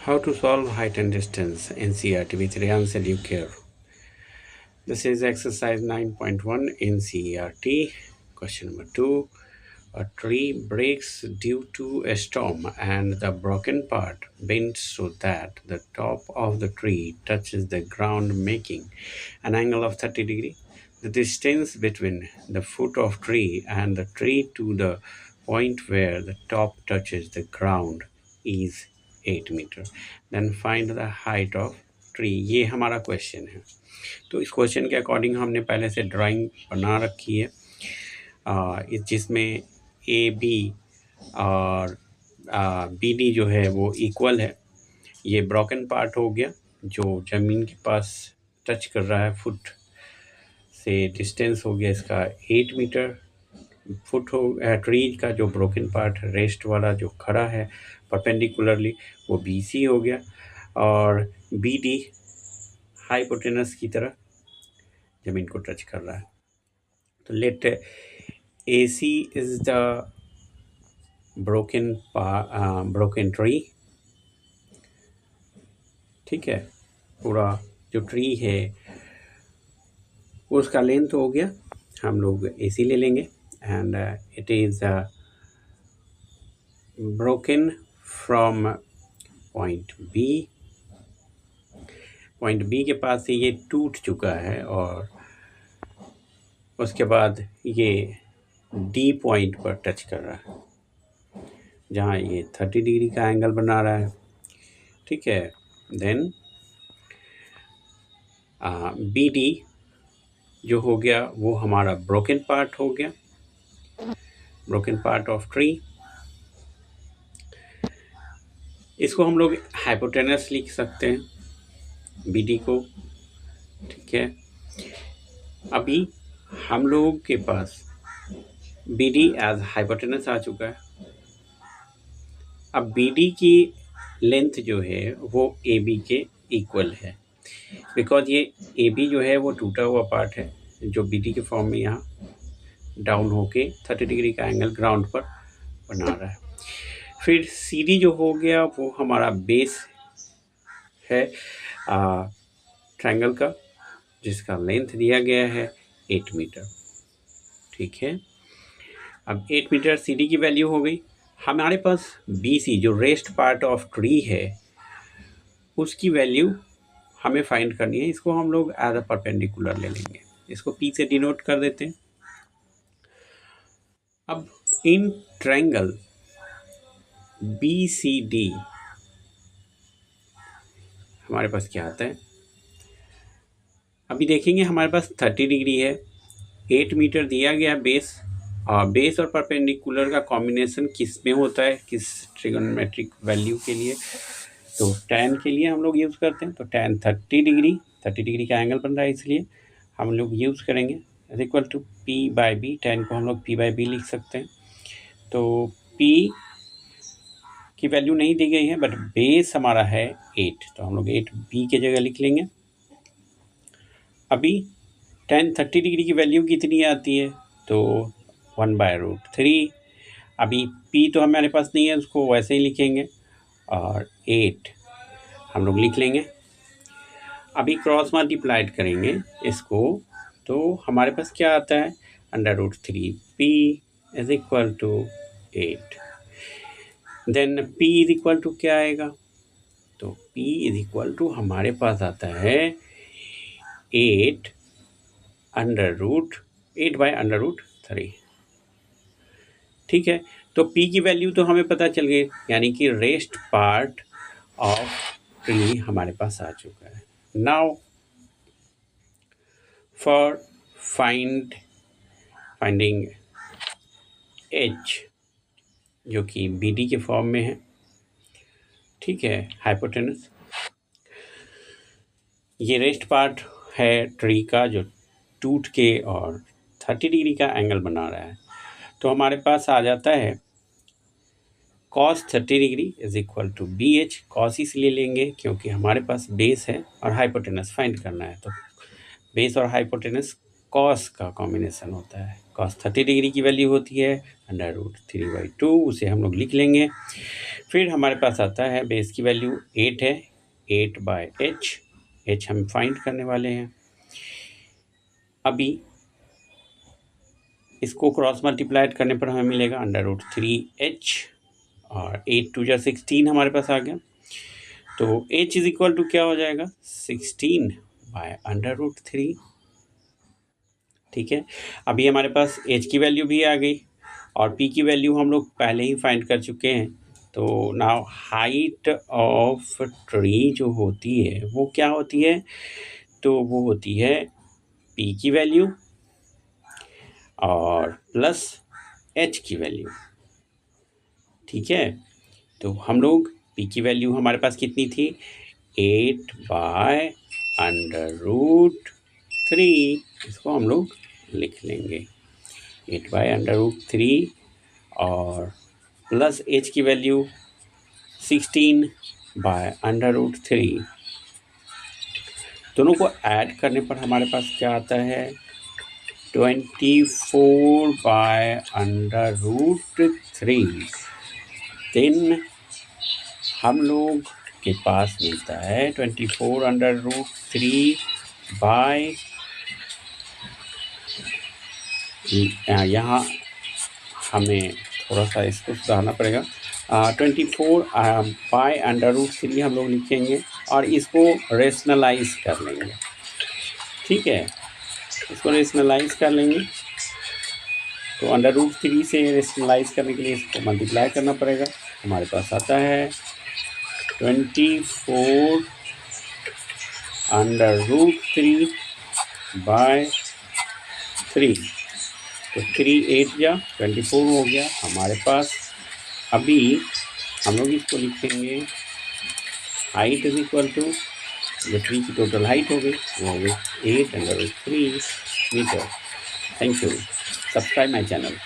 How to solve height and distance NCERT with Rehan Educare. This is exercise 9.1 NCERT. Question number 2. A tree breaks due to a storm and the broken part bends so that the top of the tree touches the ground, making an angle of 30 degree. The distance between the foot of tree and the tree to the point where the top touches the ground is 8 metre. Then find the height of tree. ये हमारा question है. तो इस question के according हमने पहले से drawing बना रखी है, जिसमें ए बी और बी डी जो है वो इक्वल है. ये ब्रोकन पार्ट हो गया जो ज़मीन के पास टच कर रहा है, फुट से डिस्टेंस हो गया इसका 8 मीटर. फुट हो ट्री का जो ब्रोकन पार्ट रेस्ट वाला जो खड़ा है परपेंडिकुलरली वो BC हो गया, और BD हाइपोटेनस की तरह ज़मीन को टच कर रहा है. तो let AC is the broken tree. ठीक है, पूरा जो ट्री है उसका लेंथ हो गया, हम लोग AC ले लेंगे, and it is broken from point B के पास से ये टूट चुका है, और उसके बाद ये D पॉइंट पर टच कर रहा है जहाँ ये 30 डिग्री का एंगल बना रहा है. ठीक है, देन BD जो हो गया वो हमारा ब्रोकन पार्ट हो गया, ब्रोकन पार्ट ऑफ ट्री. इसको हम लोग हाइपोटेनस लिख सकते हैं BD को. ठीक है, अभी हम लोग के पास BD एज हाइपोटेनस आ चुका है. अब BD की लेंथ जो है वो AB के इक्वल है, बिकॉज ये AB जो है वो टूटा हुआ पार्ट है जो BD के फॉर्म में यहाँ डाउन होके 30 डिग्री का एंगल ग्राउंड पर बना रहा है. फिर CD जो हो गया वो हमारा बेस है ट्रायंगल का, जिसका लेंथ दिया गया है 8 मीटर. ठीक है, अब 8 मीटर CD की वैल्यू हो गई. हमारे पास BC जो रेस्ट पार्ट ऑफ ट्री है उसकी वैल्यू हमें फाइंड करनी है. इसको हम लोग एज अ परपेंडिकुलर ले लेंगे, इसको P से डिनोट कर देते हैं. अब इन ट्रायंगल BCD हमारे पास क्या आता है, अभी देखेंगे. हमारे पास 30 डिग्री है, 8 मीटर दिया गया बेस, और बेस और परपेंडिकुलर का कॉम्बिनेशन किस में होता है, किस ट्रिगोनोमेट्रिक वैल्यू के लिए, तो tan के लिए हम लोग यूज़ करते हैं. तो tan 30 डिग्री का एंगल बन रहा है, इसलिए हम लोग यूज़ करेंगे is equal to P/B. tan को हम लोग P/B लिख सकते हैं. तो P की वैल्यू नहीं दी गई है, बट बेस हमारा है 8, तो हम लोग 8B के जगह लिख लेंगे. अभी tan 30 डिग्री की वैल्यू कितनी आती है, तो 1/√3. अभी P तो हमारे पास नहीं है, उसको वैसे ही लिखेंगे, और 8 हम लोग लिख लेंगे. अभी क्रॉस मल्टीप्लाइड करेंगे इसको, तो हमारे पास क्या आता है, √3P is equal to 8. Then P is equal to क्या आएगा, तो P इज इक्वल टू हमारे पास आता है 8/√3. ठीक है, तो P की वैल्यू तो हमें पता चल गई, यानी कि रेस्ट पार्ट ऑफ ट्री हमारे पास आ चुका है. नाउ फॉर फाइंडिंग H जो कि BD के फॉर्म में है. ठीक है, हाइपोटेनस, ये रेस्ट पार्ट है ट्री का जो टूट के और 30 डिग्री का एंगल बना रहा है. तो हमारे पास आ जाता है cos 30 degree is equal to BH. cos इसलिए लेंगे क्योंकि हमारे पास बेस है और हाइपोटेनस फाइंड करना है, तो बेस और हाइपोटेनस cos का कॉम्बिनेशन होता है. cos 30 डिग्री की वैल्यू होती है √3/2, उसे हम लोग लिख लेंगे. फिर हमारे पास आता है बेस की वैल्यू 8 है, 8/h, h हम फाइंड करने वाले हैं। अभी इसको क्रॉस मल्टीप्लाइड करने पर हमें मिलेगा √3h और 8 2 16 हमारे पास आ गया। तो h इज इक्वल टू क्या हो जाएगा 16/√3। ठीक है, अभी हमारे पास h की वैल्यू भी आ गई और p की वैल्यू हम लोग पहले ही फाइंड कर चुके हैं। तो नाउ हाइट ऑफ ट्री जो होती है वो क्या होती है, तो वो होती है p की वैल्यू और प्लस h की वैल्यू। ठीक है, तो हम लोग p की वैल्यू हमारे पास कितनी थी 8/√3, इसको हम लोग लिख लेंगे 8/√3 और प्लस h की वैल्यू 16/√3। दोनों को ऐड करने पर हमारे पास क्या आता है 24/√3। देन हम लोग के पास मिलता है 24/√3 बाय, यहाँ हमें थोड़ा सा इसको सुधारना पड़ेगा, 24/√3 हम लोग लिखेंगे और इसको रेशनलाइज कर लेंगे। ठीक है, इसको रेशनलाइज कर लेंगे तो √3 से रेशनलाइज करने के लिए इसको मल्टीप्लाई करना पड़ेगा। हमारे पास आता है 24/√3/3। तो 3 8 या 24 हो गया हमारे पास। अभी हम लोग इसको लिखेंगे हाइट इज इक्वल टू जो ट्री की टोटल हाइट हो गई वो हो गई 8/√3 metre. Thank you, subscribe my channel.